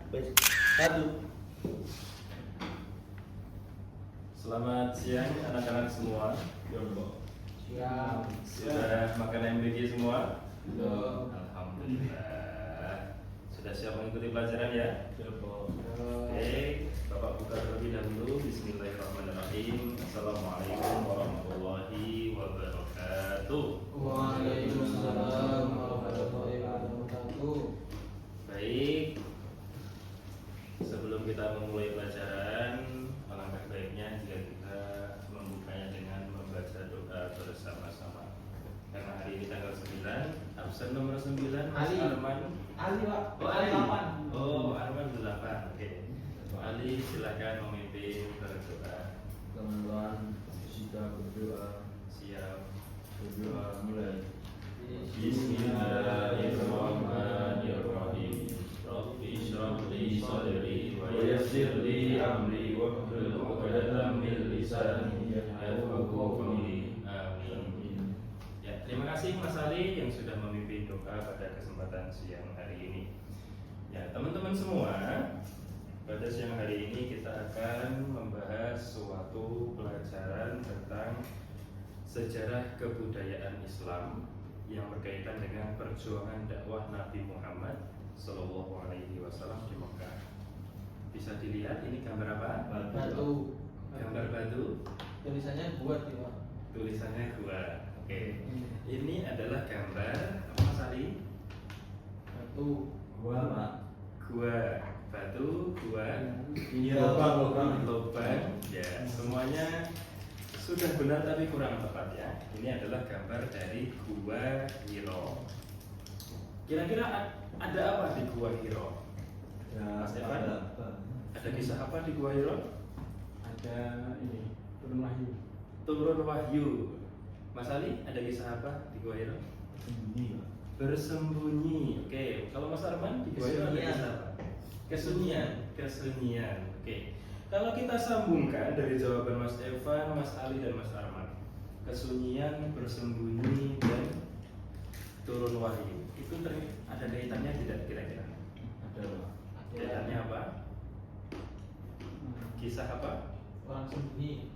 Satu. Selamat siang anak-anak semua. Siap. Sudah makan MBG semua? Belum. Alhamdulillah. Sudah siap mengikuti pelajaran ya? Oke, Bapak buka terlebih dahulu. Bismillahirrahmanirrahim. Assalamualaikum warahmatullahi wabarakatuh. Waalaikumsalam warahmatullahi wabarakatuh. Baik. Sebelum kita memulai pelajaran, alangkah baiknya jika kita membukanya dengan membaca doa bersama-sama. Karena hari ini tanggal 9, absen nomor 9 Mas Ali. Arman. Ali Pak. Oh Ali. 8. Oh Arman 8. Oke. Ali silakan memimpin berdoa. Teman-teman kita berdoa. Siap. Berdoa mulai. Bismillahirrahmanirrahim. Rabbi shrah li sadri wa yassir li amri wahlul 'uqdatam min lisani yafqahu qawli. Amin. Ya, terima kasih Mas Ali yang sudah memimpin doa pada kesempatan siang hari ini. Ya, teman-teman semua, pada siang hari ini kita akan membahas suatu pelajaran tentang sejarah kebudayaan Islam yang berkaitan dengan perjuangan dakwah Nabi Muhammad Sallallahu Alaihi Wasallam di Mekah. Bisa dilihat ini gambar apa? Batu. Gambar batu. Tulisannya buat ya Pak. Tulisannya gua. Oke. Ini adalah gambar apa Mas Ali? Batu. Gua Pak. Gua. Batu, gua. Ini lubang. Lubang. Ya, semuanya sudah benar tapi kurang tepat ya. Ini adalah gambar dari Gua Hiro. Kira-kira ada apa di Gua Hiro? Ya, Mas Evan? Ada kisah apa di Gua Hiro? Ada ini turun wahyu. Turun wahyu. Mas Ali, ada kisah apa di Gua Hiro? Sembunyi Pak. Bersembunyi. Oke. Kalau Mas Arman di Gua Hiro ada kisah apa? Kesunyian. Oke. Kalau kita sambungkan dari jawaban Mas Evan, Mas Ali dan Mas Arman, kesunyian, bersembunyi dan turun wahyu, itu ada kaitannya tidak kira-kira? Ada Pak. Kaitannya apa? Kisah apa? Orang sembunyi.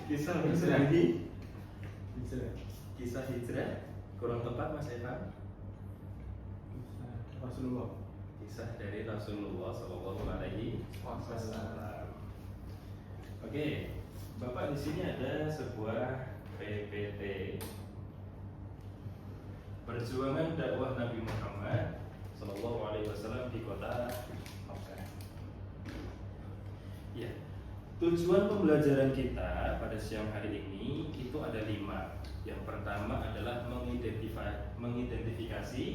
Kisah bersembunyi? Bisa. Kisah hijrah? Kurang tepat Mas Evan? Rasulullah. Kisah dari Rasulullah Shallallahu Alaihi Wasallam. Oke, Bapak di sini ada sebuah PPT perjuangan dakwah Nabi Muhammad Shallallahu Alaihi Wasallam di kota Makkah. Ya, tujuan pembelajaran kita pada siang hari ini itu ada 5. Yang pertama adalah mengidentifikasi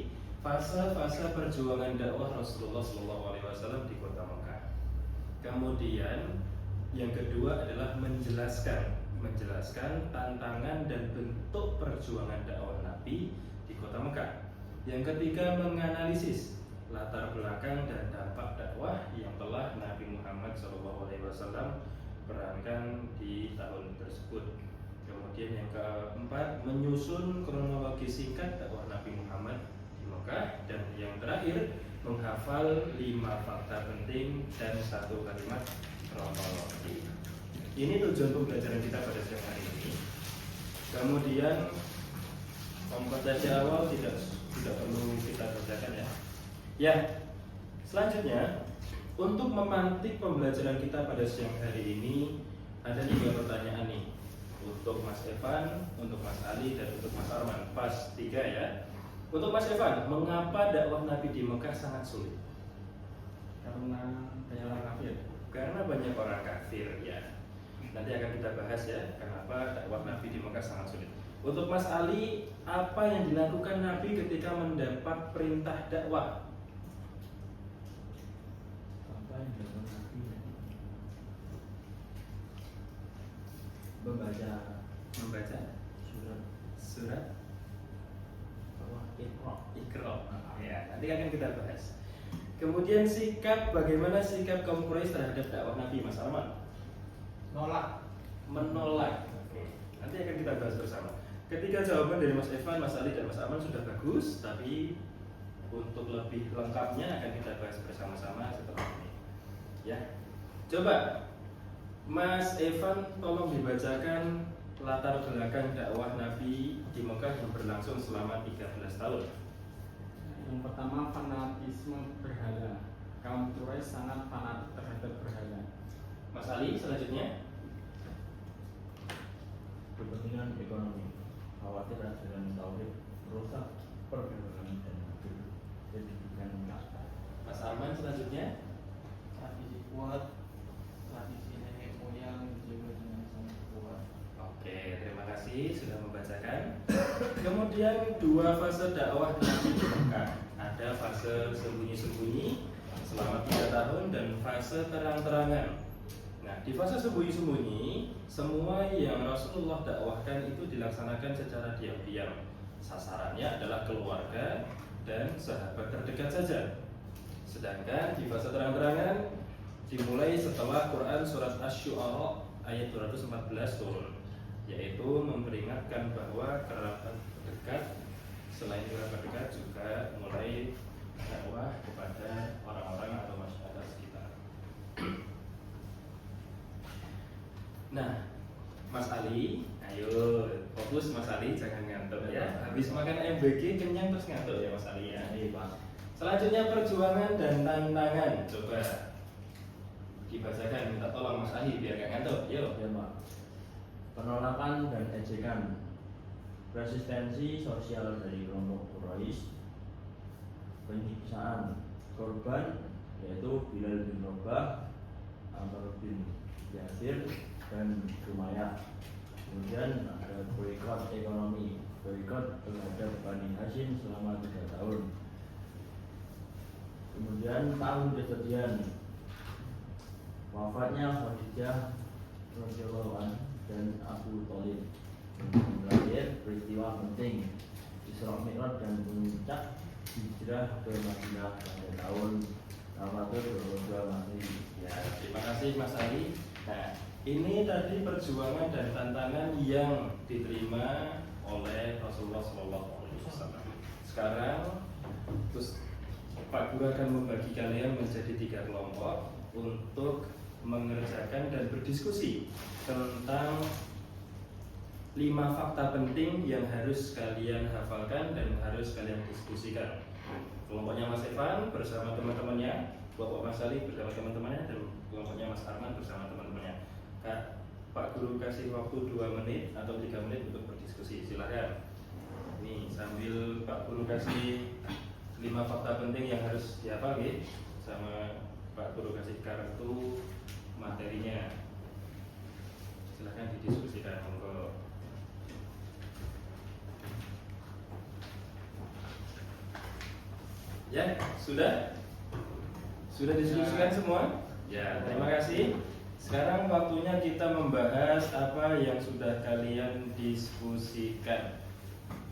fase-fase perjuangan dakwah Rasulullah SAW di kota Mekah. Kemudian yang kedua adalah menjelaskan tantangan dan bentuk perjuangan dakwah Nabi di kota Mekah. Yang ketiga menganalisis latar belakang dan dampak dakwah yang telah Nabi Muhammad SAW perankan di tahun tersebut. Kemudian yang keempat menyusun kronologi singkat dakwah Nabi Muhammad Mekah, dan yang terakhir menghafal 5 fakta penting dan 1 kalimat kronologi. Ini tujuan pembelajaran kita pada siang hari ini. Kemudian kompetensi awal tidak perlu kita bacakan ya. Ya, selanjutnya untuk memantik pembelajaran kita pada siang hari ini ada 3 pertanyaan nih untuk Mas Evan, untuk Mas Ali dan untuk Mas Arman. Pas 3 ya. Untuk Mas Evan, mengapa dakwah Nabi di Mekah sangat sulit? Karena banyak orang kafir. Karena banyak orang kafir ya. Nanti akan kita bahas ya, kenapa dakwah Nabi di Mekah sangat sulit. Untuk Mas Ali, apa yang dilakukan Nabi ketika mendapat perintah dakwah? Apa yang dilakukan Nabi? Membaca Surat Iqra. Ya, nanti akan kita bahas. Kemudian bagaimana sikap kaum Quraisy terhadap dakwah Nabi, Mas Arman? Menolak. Nanti akan kita bahas bersama. Ketika jawaban dari Mas Evan, Mas Ali dan Mas Arman sudah bagus, tapi untuk lebih lengkapnya akan kita bahas bersama-sama setelah ini. Ya, coba Mas Evan tolong dibacakan latar belakang dakwah Nabi di Mekah yang berlangsung selama 13 tahun. Yang pertama, fanatisme berhala. Kaum Quraisy sangat fanatik terhadap berhala. Mas Ali selanjutnya. Kepentingan ekonomi, khawatir ajaran tauhid merusak pergaulan dan pendidikan kasta. Mas Arman selanjutnya. Tradisi kuat, tradisi nenek moyang dijaga dengan sangat kuat. Oke, terima kasih sudah membacakan. Kemudian dua fase dakwah Nabi di Mekah. Ada fase sembunyi-sembunyi selama 3 tahun dan fase terang-terangan. Nah, di fase sembunyi-sembunyi, semua yang Rasulullah dakwahkan itu dilaksanakan secara diam-diam. Sasarannya adalah keluarga dan sahabat terdekat saja. Sedangkan di fase terang-terangan dimulai setelah Quran surat Asy-Syu'ara ayat 214 turun, yaitu memperingatkan bahwa kerabat dekat selain kerabat dekat juga mulai dakwah kepada orang-orang atau masyarakat sekitar. Nah, Mas Ali, ayo fokus Mas Ali, jangan ngantuk ya. Habis makan MBG kenyang terus ngantuk ya Mas Ali ya. Iya Pak. Selanjutnya perjuangan dan tantangan. Coba dibacakan, minta tolong Mas Ali biar gak ngantuk. Yuk. Ya Pak. Penolakan dan ejekan, resistensi sosial dari kelompok Quraisy, penyiksaan korban yaitu Bilal bin Rabah, Amr bin Yasir, dan Sumayyah. Kemudian ada boikot ekonomi, boikot terhadap Bani Hashim selama 3 tahun. Kemudian tahun kejadian wafatnya Khadijah radhiyallahu anha dan Abu Thalib. Terakhir peristiwa penting Isra Mi'raj dan puncak hijrah ke Madinah pada tahun 622 Masehi. Ya, terima kasih Mas Ali. Nah, ini tadi perjuangan dan tantangan yang diterima oleh Rasulullah SAW. Sekarang, terus Pak Guru akan membagi kalian menjadi 3 kelompok untuk mengerjakan dan berdiskusi tentang 5 fakta penting yang harus kalian hafalkan dan harus kalian diskusikan. Kelompoknya Mas Evan bersama teman-temannya, kelompok Mas Ali bersama teman-temannya, dan kelompoknya Mas Arman bersama teman-temannya. Pak Guru kasih waktu 2 menit atau 3 menit untuk berdiskusi, silahkan. Ini sambil Pak Guru kasih 5 fakta penting yang harus dihafal gitu, sama Pak Guru kasih kartu materinya. Silahkan didiskusikan, monggo. Ya, sudah? Sudah diskusikan semua? Ya, terima kasih. Sekarang waktunya kita membahas apa yang sudah kalian diskusikan.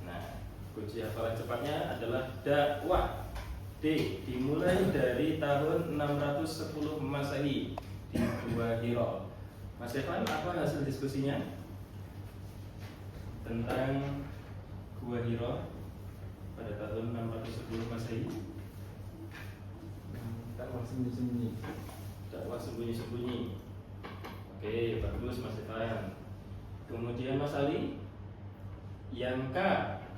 Nah, kunci hafalan cepatnya adalah dakwah. D. Dimulai dari tahun 610 Masehi di Gua Hira. Mas Evan, apa hasil diskusinya tentang Gua Hira pada tahun 610 Masehi? Dakwah sembunyi-sembunyi. Dakwah sembunyi-sembunyi. Oke, bagus Mas Evan. Kemudian Mas Ali, yang K,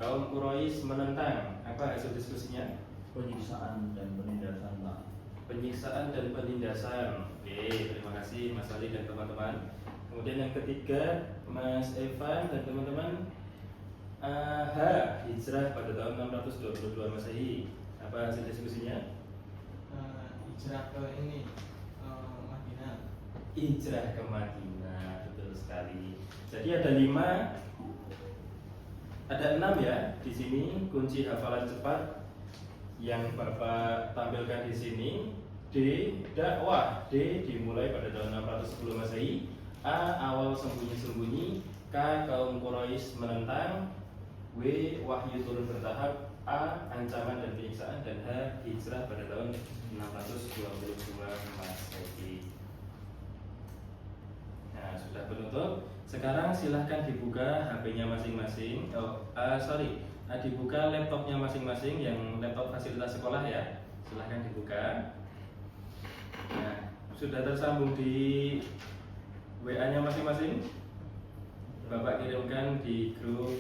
kaum Quraisy menentang. Apa hasil diskusinya? Penyiksaan dan penindasan Pak. Penyiksaan dan penindasan. Oke, terima kasih Mas Ali dan teman-teman. Kemudian yang ketiga, Mas Evan dan teman-teman, H, hijrah pada tahun 622 Masehi. Apa hasil diskusinya? Hijrah ke ini Madinah. Hijrah ke Madinah, betul sekali. Jadi ada 5, ada 6 ya di sini kunci hafalan cepat yang Bapak tampilkan di sini. D, dakwah. D, dimulai pada tahun 610 Masehi. A, awal sembunyi-sembunyi. K, kaum Quraisy menentang. W, wahyu turun bertahap. A, ancaman dan penyiksaan. Dan H, hijrah pada tahun 622 Masehi. Nah, sudah penutup. Sekarang silahkan dibuka HP-nya masing-masing. dibuka laptopnya masing-masing, yang laptop fasilitas sekolah ya, silahkan dibuka. Nah, sudah tersambung di WA-nya masing-masing. Bapak kirimkan di grup.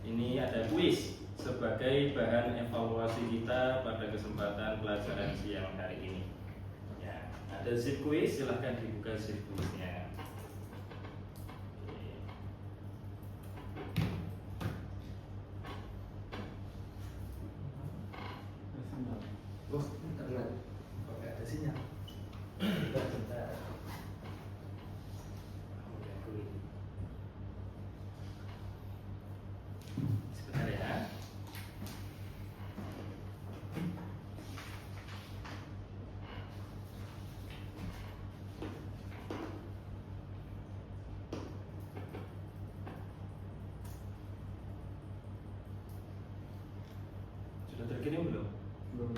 Ini ada kuis sebagai bahan evaluasi kita pada kesempatan pelajaran siang hari ini. Ya, ada zip kuis, silahkan dibuka zip kuisnya. Oh, bentar lagi. Kok nggak ada sinyal? Bentar. Sebentar ya. Sudah terkirim belum? Belum.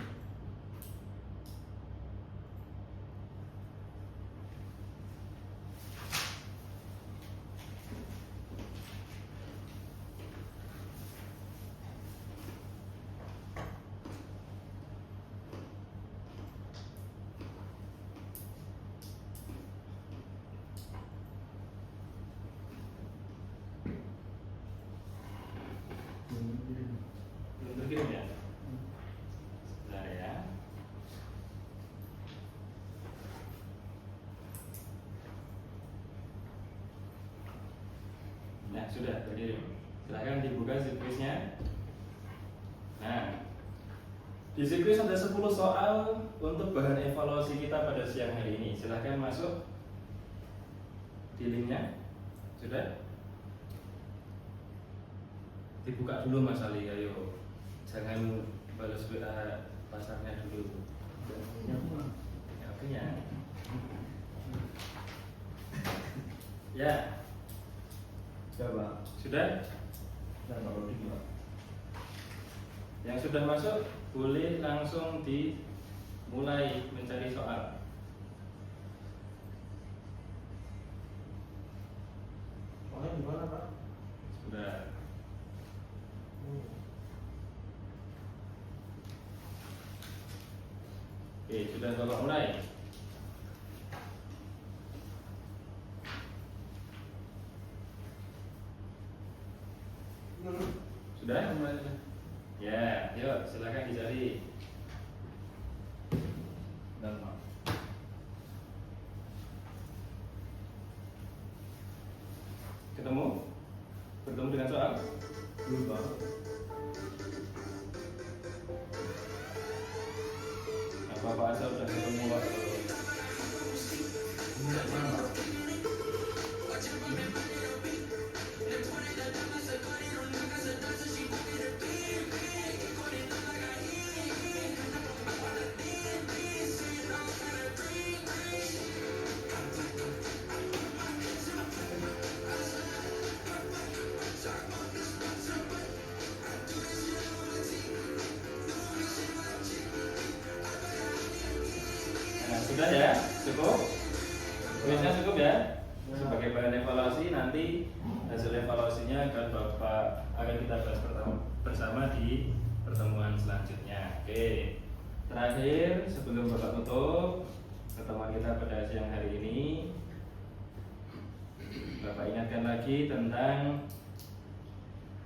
Belum terkirim ya? Sebentar ya. Nah, sudah terkirim. Silahkan dibuka zip quiznya. Nah, di zip quiz ada 10 soal untuk bahan evaluasi kita pada siang hari ini. Silahkan masuk di linknya. Sudah? Dibuka dulu Mas Ali, ayo. Jangan balas WA pasarnya dulu. Ya, punya. Ya, Coba. sudah? Kita baru dulu. Yang sudah masuk boleh langsung dimulai mencari soal. Soalnya gimana Pak? Sudah. Oke, sudah Bapak mulai. Sudah? Ya, yuk silakan dicari. Dan Pak. Ketemu? Bertemu dengan soal? Belum Pak. Apa Pak Asa sudah ketemu Pak? Enggak sama. Nah, sudah ya? Cukup? Kuisnya cukup ya? Sebagai bahan evaluasi, nanti hasil evaluasinya akan kita bahas bersama di pertemuan selanjutnya. Oke. Terakhir, sebelum Bapak tutup pertemuan kita pada siang hari ini, Bapak ingatkan lagi tentang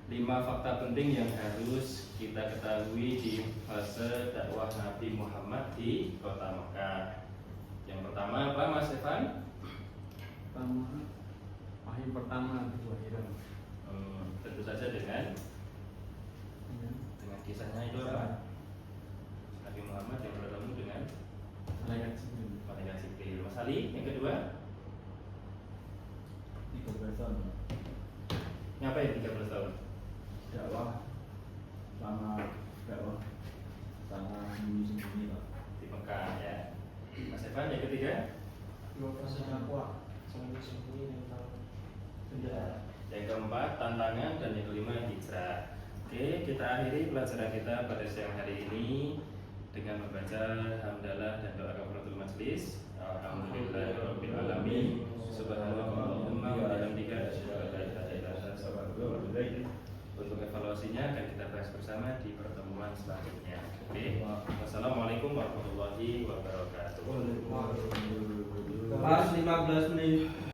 5 fakta penting yang harus kita ketahui di fase dakwah Nabi Muhammad di kota Mekah. Yang pertama apa Mas Evan? Pertama, wahyu pertama diwahyukan. Tentu saja dengan kisahnya itu apa? Nabi Muhammad yang bertemu dengan Malaikat Jibril. malaikat Jibril. Mas Ali, yang kedua, 13 tahun. ngapain 13 tahun? Dakwah sama dakwah sama sembunyi Pak. Di Mekah ya. Mas Evan, yang ketiga? 2 fase dakwah, sembunyi-sembunyi dan tahu. Ya. Yang keempat, tantangan, dan yang kelima, hijrah. Oke, kita akhiri pelajaran kita pada siang hari ini dengan membaca hamdalah dan doa kafaratul majlis. Alhamdulillahirabbil alamin. Subhanallahumma wa bihamdika bersama di pertemuan selanjutnya. Oke. Wassalamualaikum warahmatullahi wabarakatuh. Pas 15 menit.